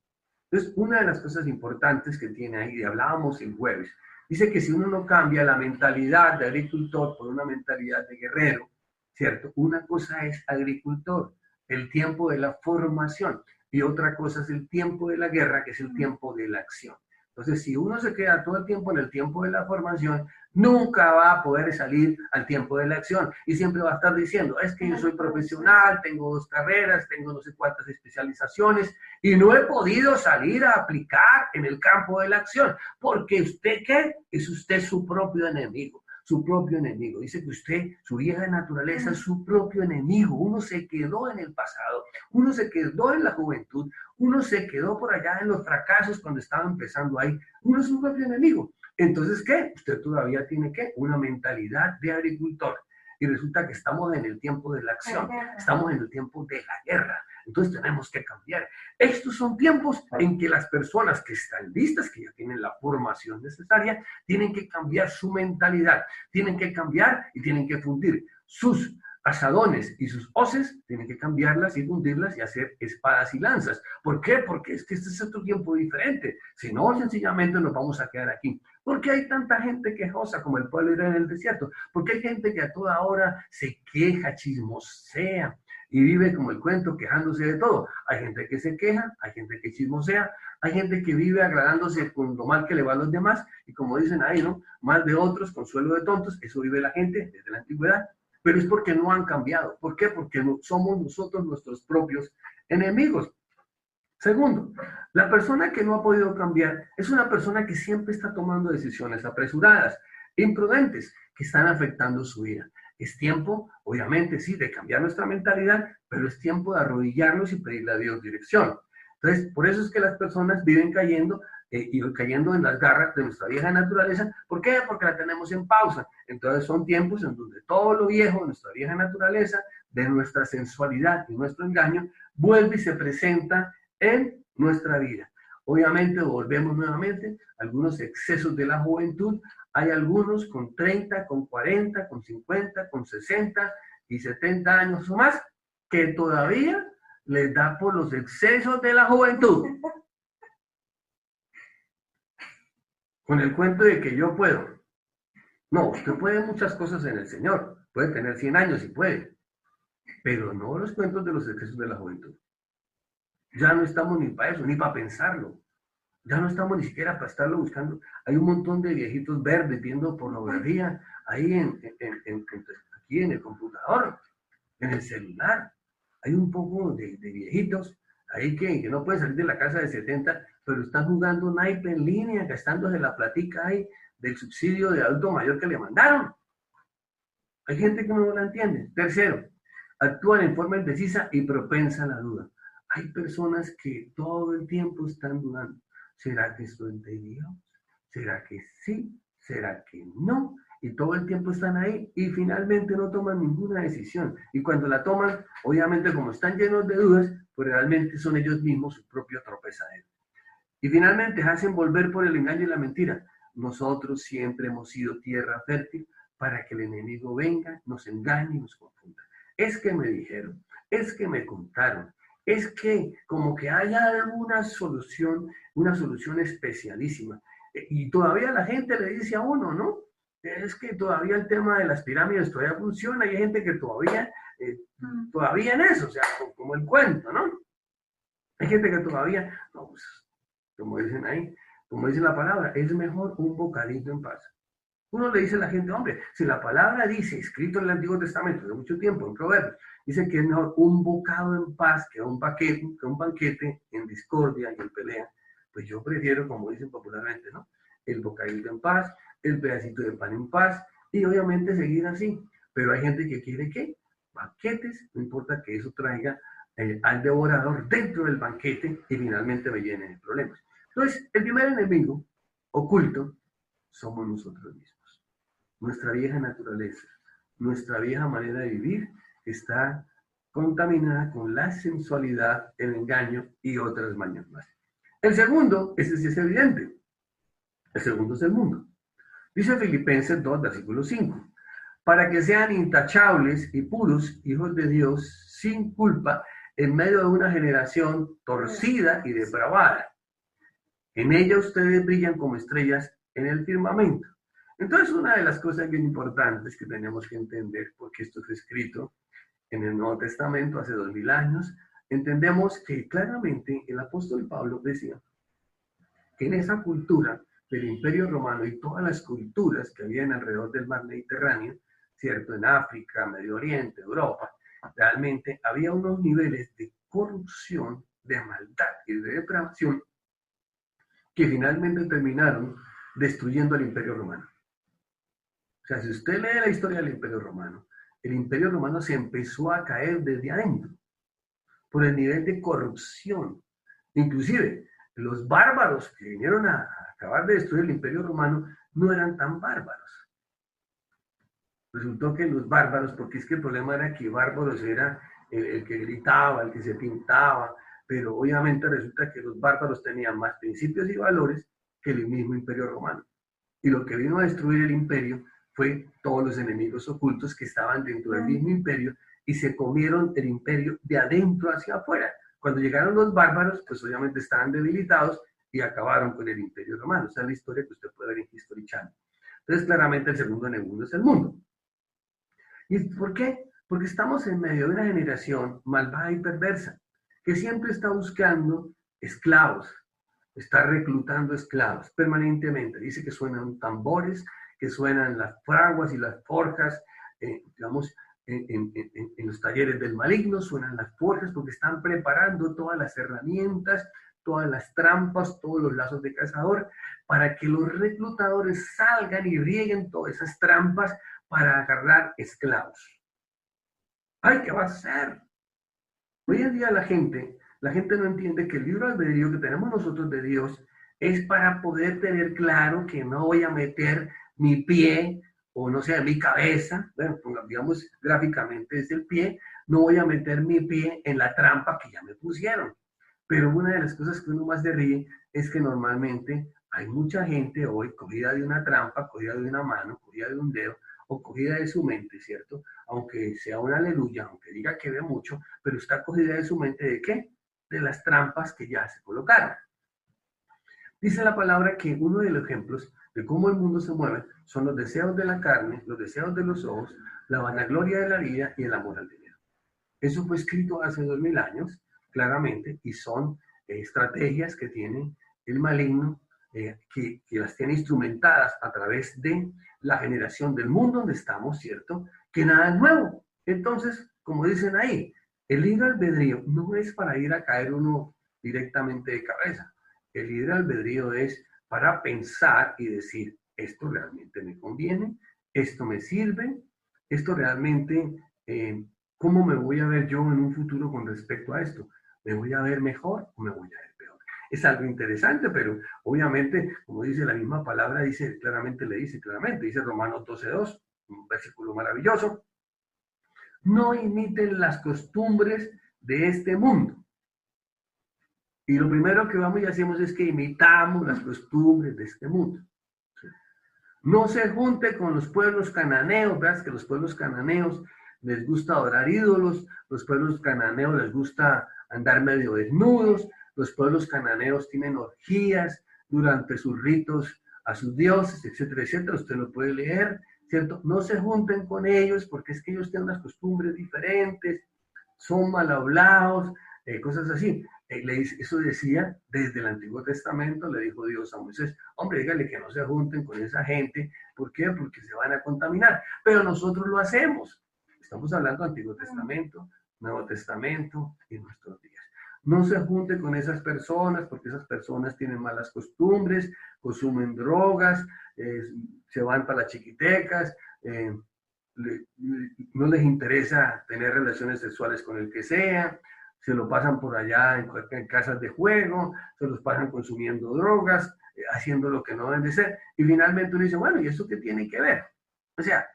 Entonces, una de las cosas importantes que tiene ahí, y hablábamos el jueves, dice que si uno no cambia la mentalidad de agricultor por una mentalidad de guerrero, ¿cierto? Una cosa es agricultor, el tiempo de la formación, y otra cosa es el tiempo de la guerra, que es el tiempo de la acción. Entonces, si uno se queda todo el tiempo en el tiempo de la formación, nunca va a poder salir al tiempo de la acción y siempre va a estar diciendo, es que yo soy profesional, tengo 2 carreras, tengo no sé cuántas especializaciones y no he podido salir a aplicar en el campo de la acción, porque usted, ¿qué? Es usted su propio enemigo. Su propio enemigo. Dice que usted, su vieja naturaleza, es su propio enemigo. Uno se quedó en el pasado, uno se quedó en la juventud, uno se quedó por allá en los fracasos cuando estaba empezando ahí. Uno es su propio enemigo. Entonces, ¿qué? Usted todavía tiene, ¿qué? Una mentalidad de agricultor. Y resulta que estamos en el tiempo de la acción, estamos en el tiempo de la guerra. Entonces tenemos que cambiar. Estos son tiempos en que las personas que están listas, que ya tienen la formación necesaria, tienen que cambiar su mentalidad, tienen que cambiar y tienen que fundir sus asadones y sus hoces, tienen que cambiarlas y fundirlas y hacer espadas y lanzas. ¿Por qué? Porque es que este es otro tiempo diferente. Si no, sencillamente nos vamos a quedar aquí. ¿Por qué hay tanta gente quejosa como el pueblo era en el desierto? Porque hay gente que a toda hora se queja, chismosea y vive como el cuento quejándose de todo. Hay gente que se queja, hay gente que chismosea, hay gente que vive agradándose con lo mal que le va a los demás y como dicen ahí, ¿no? Mal de otros, consuelo de tontos, eso vive la gente desde la antigüedad, pero es porque no han cambiado. ¿Por qué? Porque no, somos nosotros nuestros propios enemigos. Segundo, la persona que no ha podido cambiar es una persona que siempre está tomando decisiones apresuradas, imprudentes, que están afectando su vida. Es tiempo, obviamente, sí, de cambiar nuestra mentalidad, pero es tiempo de arrodillarnos y pedirle a Dios dirección. Entonces, por eso es que las personas viven cayendo y cayendo en las garras de nuestra vieja naturaleza. ¿Por qué? Porque la tenemos en pausa. Entonces son tiempos en donde todo lo viejo, nuestra vieja naturaleza, de nuestra sensualidad y nuestro engaño, vuelve y se presenta en nuestra vida. Obviamente volvemos nuevamente a algunos excesos de la juventud. Hay algunos con 30, con 40, con 50, con 60 y 70 años o más que todavía les da por los excesos de la juventud. Con el cuento de que yo puedo. No, usted puede muchas cosas en el Señor. Puede tener 100 años y puede. Pero no los cuentos de los excesos de la juventud. Ya no estamos ni para eso, ni para pensarlo. Ya no estamos ni siquiera para estarlo buscando. Hay un montón de viejitos verdes viendo pornografía ahí aquí en el computador, en el celular. Hay un poco de viejitos ahí que no pueden salir de la casa de 70, pero están jugando naipe en línea, gastándose la platica ahí del subsidio de adulto mayor que le mandaron. Hay gente que no la entiende. Tercero, actúan en forma indecisa y propensa a la duda. Hay personas que todo el tiempo están dudando. ¿Será que estoy de Dios? ¿Será que sí? ¿Será que no? Y todo el tiempo están ahí y finalmente no toman ninguna decisión. Y cuando la toman, obviamente como están llenos de dudas, pues realmente son ellos mismos su propio tropezadero. Y finalmente hacen volver por el engaño y la mentira. Nosotros siempre hemos sido tierra fértil para que el enemigo venga, nos engañe y nos confunda. Es que me dijeron, es que me contaron, es que como que hay alguna solución, una solución especialísima. Y todavía la gente le dice a uno, ¿no? Es que todavía el tema de las pirámides todavía funciona, hay gente que todavía en eso, o sea, como el cuento, ¿no? Hay gente que todavía, no, pues, como dicen ahí, como dice la palabra, es mejor un bocadito en paz. Uno le dice a la gente, hombre, si la palabra dice, escrito en el Antiguo Testamento de mucho tiempo, en Proverbios, dice que es mejor un bocado en paz que un banquete en discordia y en pelea, pues yo prefiero, como dicen popularmente, ¿no? El bocadito en paz, el pedacito de pan en paz, y obviamente seguir así. Pero hay gente que quiere, ¿qué? banquetes, no importa que eso traiga al devorador dentro del banquete y finalmente me llene de problemas. Entonces, el primer enemigo oculto somos nosotros mismos. Nuestra vieja naturaleza, nuestra vieja manera de vivir está contaminada con la sensualidad, el engaño y otras mañas más. El segundo, ese sí es evidente. El segundo es el mundo. Dice Filipenses 2, versículo 5. Para que sean intachables y puros, hijos de Dios, sin culpa, en medio de una generación torcida y depravada. En ella ustedes brillan como estrellas en el firmamento. Entonces, una de las cosas bien importantes que tenemos que entender, porque esto fue escrito en el Nuevo Testamento hace 2000 años, entendemos que claramente el apóstol Pablo decía que en esa cultura del Imperio Romano y todas las culturas que habían alrededor del mar Mediterráneo, ¿cierto? En África, Medio Oriente, Europa, realmente había unos niveles de corrupción, de maldad y de depravación que finalmente terminaron destruyendo al Imperio Romano. O sea, si usted lee la historia del Imperio Romano, el Imperio Romano se empezó a caer desde adentro por el nivel de corrupción. Inclusive, los bárbaros que vinieron a acabar de destruir el Imperio Romano no eran tan bárbaros. Resultó que los bárbaros, porque es que el problema era que bárbaros era el que gritaba, el que se pintaba, pero obviamente resulta que los bárbaros tenían más principios y valores que el mismo Imperio Romano. Y lo que vino a destruir el imperio fue todos los enemigos ocultos que estaban dentro del mismo imperio y se comieron el imperio de adentro hacia afuera. Cuando llegaron los bárbaros, pues obviamente estaban debilitados y acabaron con el Imperio Romano. Esa es la historia que usted puede ver en History Channel. Entonces, claramente el segundo enemigo es el mundo. ¿Y por qué? Porque estamos en medio de una generación malvada y perversa, que siempre está buscando esclavos, está reclutando esclavos permanentemente. Dice que suenan tambores, que suenan las fraguas y las forjas, digamos, en los talleres del maligno suenan las forjas porque están preparando todas las herramientas, todas las trampas, todos los lazos de cazador, para que los reclutadores salgan y rieguen todas esas trampas para agarrar esclavos. ¡Ay, qué va a hacer! Hoy en día la gente no entiende que el libre albedrío que tenemos nosotros de Dios es para poder tener claro que no voy a meter mi pie o no sé, mi cabeza, bueno, digamos gráficamente es el pie, no voy a meter mi pie en la trampa que ya me pusieron. Pero una de las cosas que uno más se ríe es que normalmente hay mucha gente hoy cogida de una trampa, cogida de una mano, cogida de un dedo o cogida de su mente, ¿cierto? Aunque sea una aleluya, aunque diga que ve mucho, pero está cogida de su mente ¿de qué? De las trampas que ya se colocaron. Dice la palabra que uno de los ejemplos de cómo el mundo se mueve son los deseos de la carne, los deseos de los ojos, la vanagloria de la vida y el amor al dinero. Eso fue escrito hace 2000 años, claramente, y son estrategias que tiene el maligno, que las tiene instrumentadas a través de la generación del mundo donde estamos, ¿cierto? Que nada es nuevo. Entonces, como dicen ahí, el libre albedrío no es para ir a caer uno directamente de cabeza. El libre albedrío es para pensar y decir, esto realmente me conviene, esto me sirve, esto realmente, ¿cómo me voy a ver yo en un futuro con respecto a esto? ¿Me voy a ver mejor o me voy a ver peor? Es algo interesante, pero obviamente, como dice la misma palabra, dice claramente Romanos 12:2, un versículo maravilloso, no imiten las costumbres de este mundo. Y lo primero que vamos y hacemos es que imitamos las costumbres de este mundo. No se junte con los pueblos cananeos, veas que los pueblos cananeos les gusta adorar ídolos, los pueblos cananeos les gusta andar medio desnudos, los pueblos cananeos tienen orgías durante sus ritos a sus dioses, etcétera, etcétera. Usted lo puede leer, ¿cierto? No se junten con ellos porque es que ellos tienen unas costumbres diferentes, son mal hablados, cosas así. Eso decía desde el Antiguo Testamento, le dijo Dios a Moisés, hombre, dígale que no se junten con esa gente. ¿Por qué? Porque se van a contaminar. Pero nosotros lo hacemos. Estamos hablando del Antiguo Testamento, Nuevo Testamento y nuestros días. No se junte con esas personas porque esas personas tienen malas costumbres, consumen drogas, se van para las chiquitecas, no les interesa tener relaciones sexuales con el que sea, se lo pasan por allá en casas de juego, se los pasan consumiendo drogas, haciendo lo que no deben de ser, y finalmente uno dice, bueno, ¿y eso qué tiene que ver? O sea,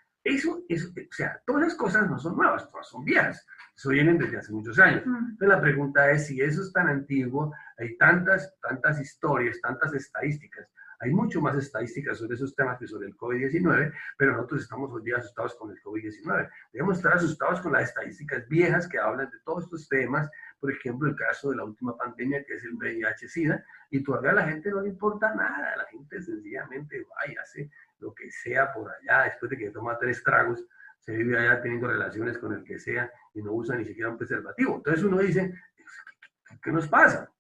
todas las cosas no son nuevas, todas son viejas, eso vienen desde hace muchos años. Entonces la pregunta es, si eso es tan antiguo, hay tantas historias, tantas estadísticas, hay mucho más estadísticas sobre esos temas que sobre el COVID-19, pero nosotros estamos hoy día asustados con el COVID-19. Debemos estar asustados con las estadísticas viejas que hablan de todos estos temas, por ejemplo, el caso de la última pandemia, que es el VIH-Sida, y todavía a la gente no le importa nada, la gente sencillamente va y hace lo que sea por allá, después de que toma 3 tragos, se vive allá teniendo relaciones con el que sea y no usa ni siquiera un preservativo. Entonces uno dice, ¿qué nos pasa?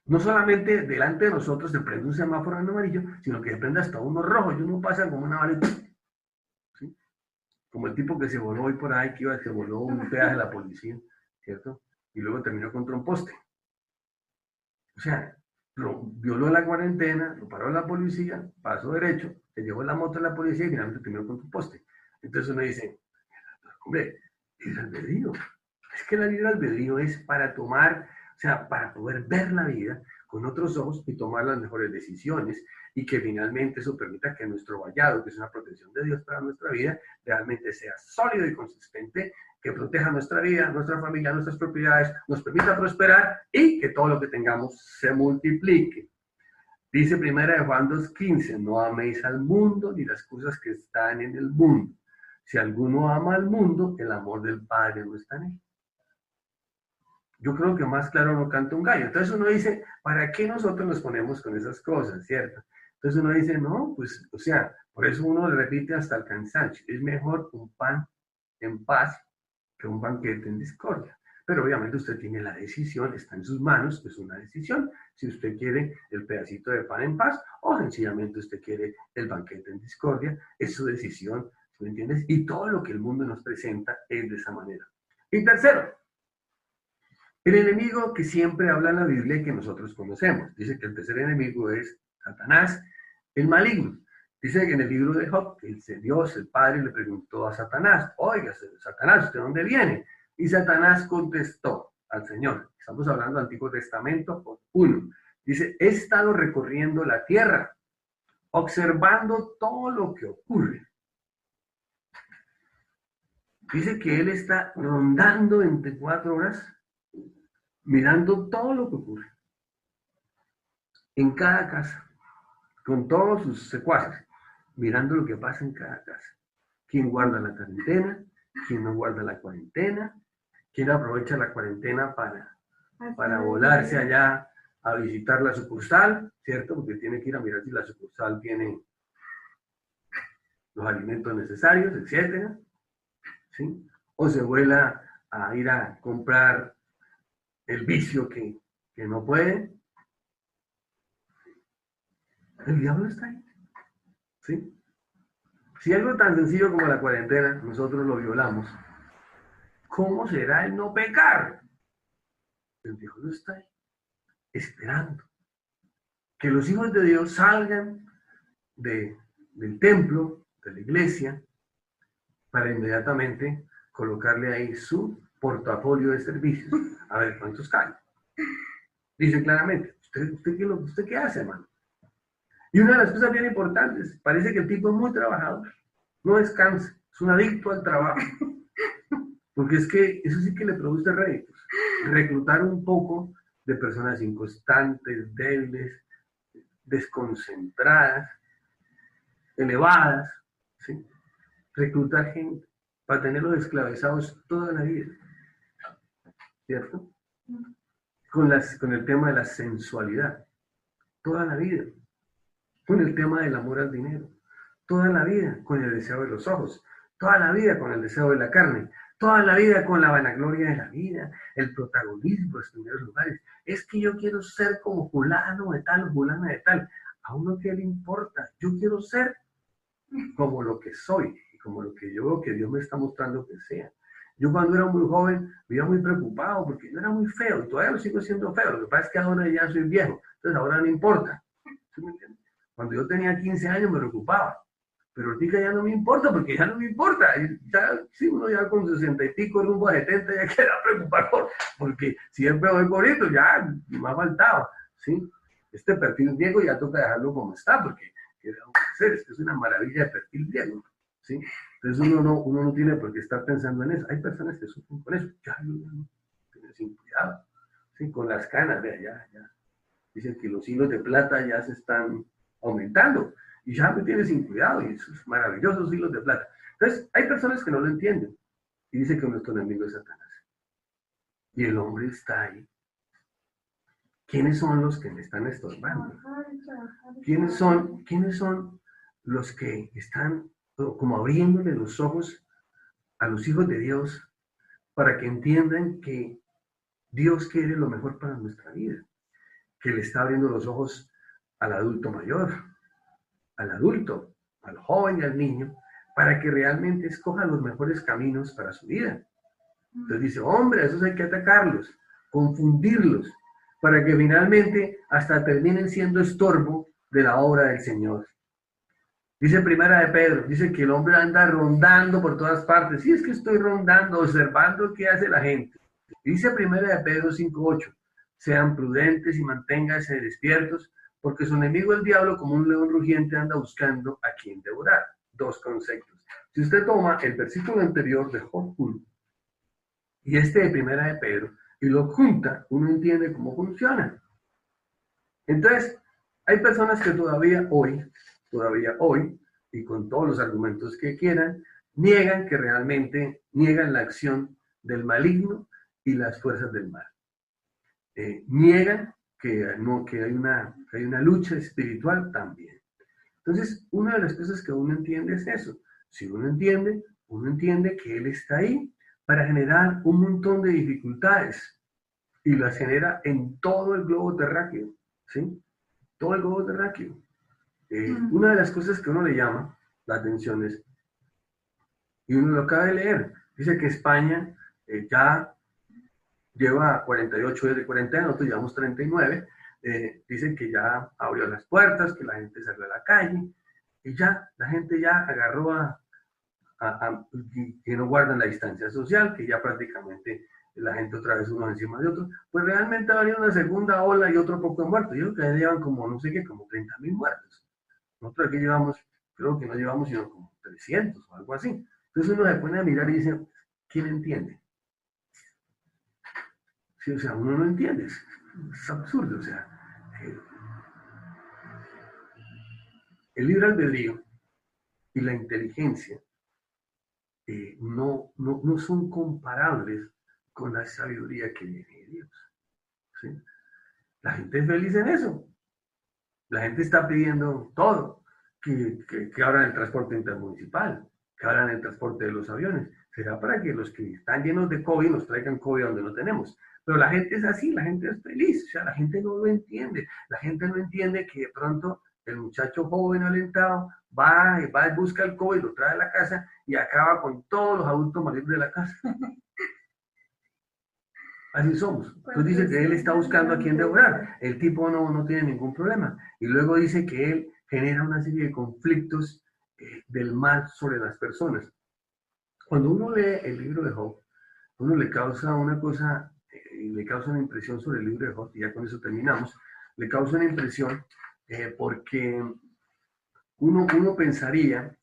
No solamente delante de nosotros se prende un semáforo en amarillo, sino que se prende hasta uno rojo, y uno pasa como una varita, ¿sí? Como el tipo que se voló hoy por ahí, que voló un peaje de la policía, ¿cierto? Y luego terminó contra un poste. O sea, lo violó la cuarentena, lo paró la policía, pasó derecho, se llevó la moto a la policía y finalmente terminó contra un poste. Entonces uno dice, hombre, es albedrío. Es que la libre albedrío es para tomar, o sea, para poder ver la vida con otros ojos y tomar las mejores decisiones, y que finalmente eso permita que nuestro vallado, que es una protección de Dios para nuestra vida, realmente sea sólido y consistente, que proteja nuestra vida, nuestra familia, nuestras propiedades, nos permita prosperar y que todo lo que tengamos se multiplique. Dice primera de Juan 2:15, no améis al mundo ni las cosas que están en el mundo. Si alguno ama al mundo, el amor del Padre no está en él. Yo creo que más claro no canta un gallo. Entonces uno dice, ¿para qué nosotros nos ponemos con esas cosas, cierto? Entonces uno dice, no, pues, o sea, por eso uno le repite hasta el cansancio. Es mejor un pan en paz que un banquete en discordia. Pero obviamente usted tiene la decisión, está en sus manos, es una decisión. Si usted quiere el pedacito de pan en paz o sencillamente usted quiere el banquete en discordia, es su decisión, ¿me entiendes? Y todo lo que el mundo nos presenta es de esa manera. Y tercero, el enemigo que siempre habla en la Biblia y que nosotros conocemos. Dice que el tercer enemigo es Satanás, el maligno. Dice que en el libro de Job, que Dios, el Padre, le preguntó a Satanás, oiga, Satanás, ¿usted dónde viene? Y Satanás contestó al Señor. Estamos hablando del Antiguo Testamento, Job 1. Dice, he estado recorriendo la tierra, observando todo lo que ocurre. Dice que él está rondando 24 horas, mirando todo lo que ocurre en cada casa, con todos sus secuaces, mirando lo que pasa en cada casa. ¿Quién guarda la cuarentena? ¿Quién no guarda la cuarentena? ¿Quién aprovecha la cuarentena para volarse allá a visitar la sucursal? ¿Cierto? Porque tiene que ir a mirar si la sucursal tiene los alimentos necesarios, etcétera. ¿Sí? O se vuela a ir a comprar el vicio que no puede. El diablo está ahí. ¿Sí? Si algo tan sencillo como la cuarentena nosotros lo violamos, ¿cómo será el no pecar? El diablo está ahí, esperando que los hijos de Dios salgan del templo, de la iglesia, para inmediatamente colocarle ahí su portafolio de servicios, a ver cuántos caen. Dice claramente, ¿usted qué hace, hermano? Y una de las cosas bien importantes, parece que el tipo es muy trabajador, no descansa, es un adicto al trabajo, porque es que eso sí que le produce réditos. Reclutar un poco de personas inconstantes, débiles, desconcentradas, elevadas, ¿sí? Reclutar gente para tenerlos esclavizados toda la vida, ¿cierto? Con el tema de la sensualidad, toda la vida, con el tema del amor al dinero, toda la vida con el deseo de los ojos, toda la vida con el deseo de la carne, toda la vida con la vanagloria de la vida, el protagonismo, los primeros lugares. Es que yo quiero ser como fulano de tal o fulana de tal. ¿A uno qué le importa? Yo quiero ser como lo que soy y como lo que yo veo que Dios me está mostrando que sea. Yo cuando era muy joven me iba muy preocupado porque yo era muy feo y todavía lo sigo siendo feo. Lo que pasa es que ahora ya soy viejo, entonces ahora no importa. ¿Sí me entiendes? Cuando yo tenía 15 años me preocupaba pero ahorita ya no me importa, porque ya no me importa. Ya, sí, uno ya con 60 y pico, rumbo a 70, ya queda preocupado, porque siempre voy bonito, ya me ha faltado, ¿sí? Este perfil griego ya toca dejarlo como está, porque ¿qué vamos a hacer? Es que es una maravilla de perfil griego, ¿sí? Entonces uno no tiene por qué estar pensando en eso. Hay personas que sufren con eso, ya no, sin cuidado, ¿sí? Con las canas, vea, ya. Dicen que los hilos de plata ya se están aumentando y ya me tiene sin cuidado y esos maravillosos hilos de plata. Entonces, hay personas que no lo entienden y dicen que nuestro enemigo es Satanás. Y el hombre está ahí. ¿Quiénes son los que me están estorbando? ¿Quiénes son los que están como abriéndole los ojos a los hijos de Dios para que entiendan que Dios quiere lo mejor para nuestra vida? Que le está abriendo los ojos al adulto mayor, al adulto, al joven y al niño, para que realmente escoja los mejores caminos para su vida. Entonces dice, hombre, a esos hay que atacarlos, confundirlos, para que finalmente hasta terminen siendo estorbo de la obra del Señor. Dice Primera de Pedro, dice que el hombre anda rondando por todas partes. Sí, es que estoy rondando, observando qué hace la gente. Dice Primera de Pedro 5:8, sean prudentes y manténganse despiertos, porque su enemigo el diablo, como un león rugiente, anda buscando a quien devorar. Dos conceptos. Si usted toma el versículo anterior de Job 1 y este de Primera de Pedro y lo junta, uno entiende cómo funciona. Entonces, hay personas que todavía hoy, y con todos los argumentos que quieran, niegan la acción del maligno y las fuerzas del mal. Niegan que hay una lucha espiritual también. Entonces, una de las cosas que uno entiende es eso. Si uno entiende que Él está ahí para generar un montón de dificultades y las genera en todo el globo terráqueo, ¿sí? Todo el globo terráqueo. Una de las cosas que uno le llama la atención es, y uno lo acaba de leer, dice que España ya lleva 48 días de cuarentena, nosotros llevamos 39, dicen que ya abrió las puertas, que la gente salió a la calle, y ya, la gente ya agarró que no guardan la distancia social, que ya prácticamente la gente otra vez uno encima de otro, pues realmente va a haber una segunda ola y otro poco de muertos. Yo creo que ya llevan como, no sé qué, como 30.000 muertos. Nosotros aquí llevamos, creo que no llevamos sino como 300 o algo así. Entonces uno se pone a mirar y dice, ¿quién entiende? Sí, o sea, uno no entiende, es absurdo, o sea, el libre albedrío y la inteligencia no son comparables con la sabiduría que viene de Dios. ¿Sí? La gente es feliz en eso. La gente está pidiendo todo, que abran el transporte intermunicipal, que abran el transporte de los aviones. Será para que los que están llenos de COVID nos traigan COVID donde no tenemos. Pero la gente es así, la gente es feliz, o sea, la gente no lo entiende. La gente no entiende que de pronto el muchacho joven alentado va y busca el COVID, lo trae a la casa y acaba con todos los adultos mayores de la casa. Así somos. Entonces dice que él está buscando a quien devorar. El tipo no tiene ningún problema. Y luego dice que él genera una serie de conflictos del mal sobre las personas. Cuando uno lee el libro de Job, uno le causa una cosa, le causa una impresión sobre el libro de Job, y ya con eso terminamos, le causa una impresión porque uno pensaría,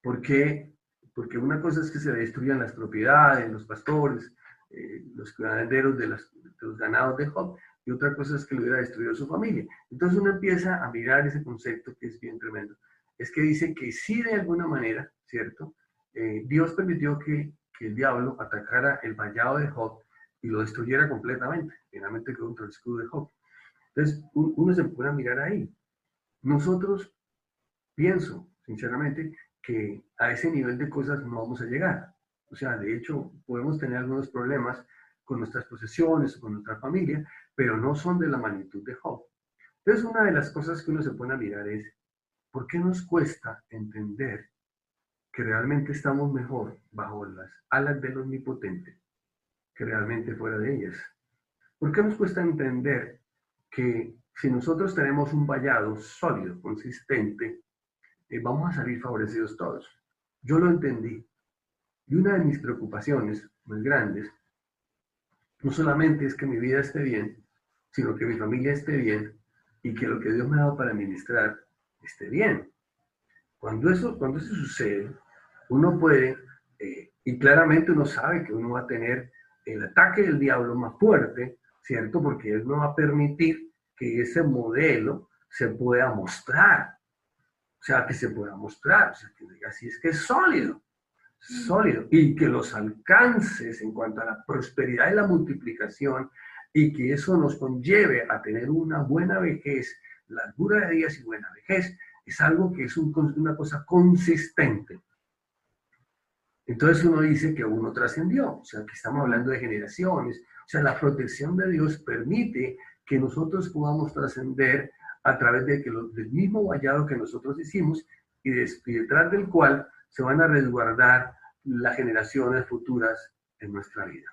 ¿por qué? Porque una cosa es que se destruyan las propiedades, los pastores, los cuidaderos de los ganados de Job, y otra cosa es que lo hubiera destruido su familia. Entonces uno empieza a mirar ese concepto que es bien tremendo. Es que dice que sí, de alguna manera, ¿cierto? Dios permitió que el diablo atacara el vallado de Job y lo destruyera completamente. Finalmente quedó contra el escudo de Job. Entonces uno se puede mirar ahí. Nosotros, pienso, sinceramente, que a ese nivel de cosas no vamos a llegar. O sea, de hecho, podemos tener algunos problemas con nuestras posesiones o con nuestra familia, pero no son de la magnitud de Job. Entonces, una de las cosas que uno se pone a mirar es, ¿por qué nos cuesta entender que realmente estamos mejor bajo las alas del Omnipotente que realmente fuera de ellas? ¿Por qué nos cuesta entender que si nosotros tenemos un vallado sólido, consistente, vamos a salir favorecidos todos. Yo lo entendí. Y una de mis preocupaciones más grandes no solamente es que mi vida esté bien, sino que mi familia esté bien y que lo que Dios me ha dado para administrar esté bien. Cuando eso sucede, uno puede, y claramente uno sabe que uno va a tener el ataque del diablo más fuerte, ¿cierto? Porque él no va a permitir que ese modelo se pueda mostrar. O sea, que se pueda mostrar, o sea, que diga, así es que es sólido, sólido, y que los alcances en cuanto a la prosperidad y la multiplicación, y que eso nos conlleve a tener una buena vejez, largura de días y buena vejez, es algo que es una cosa consistente. Entonces uno dice que uno trascendió, o sea, que estamos hablando de generaciones, o sea, la protección de Dios permite que nosotros podamos trascender a través del mismo vallado que nosotros hicimos y detrás del cual se van a resguardar las generaciones futuras en nuestra vida.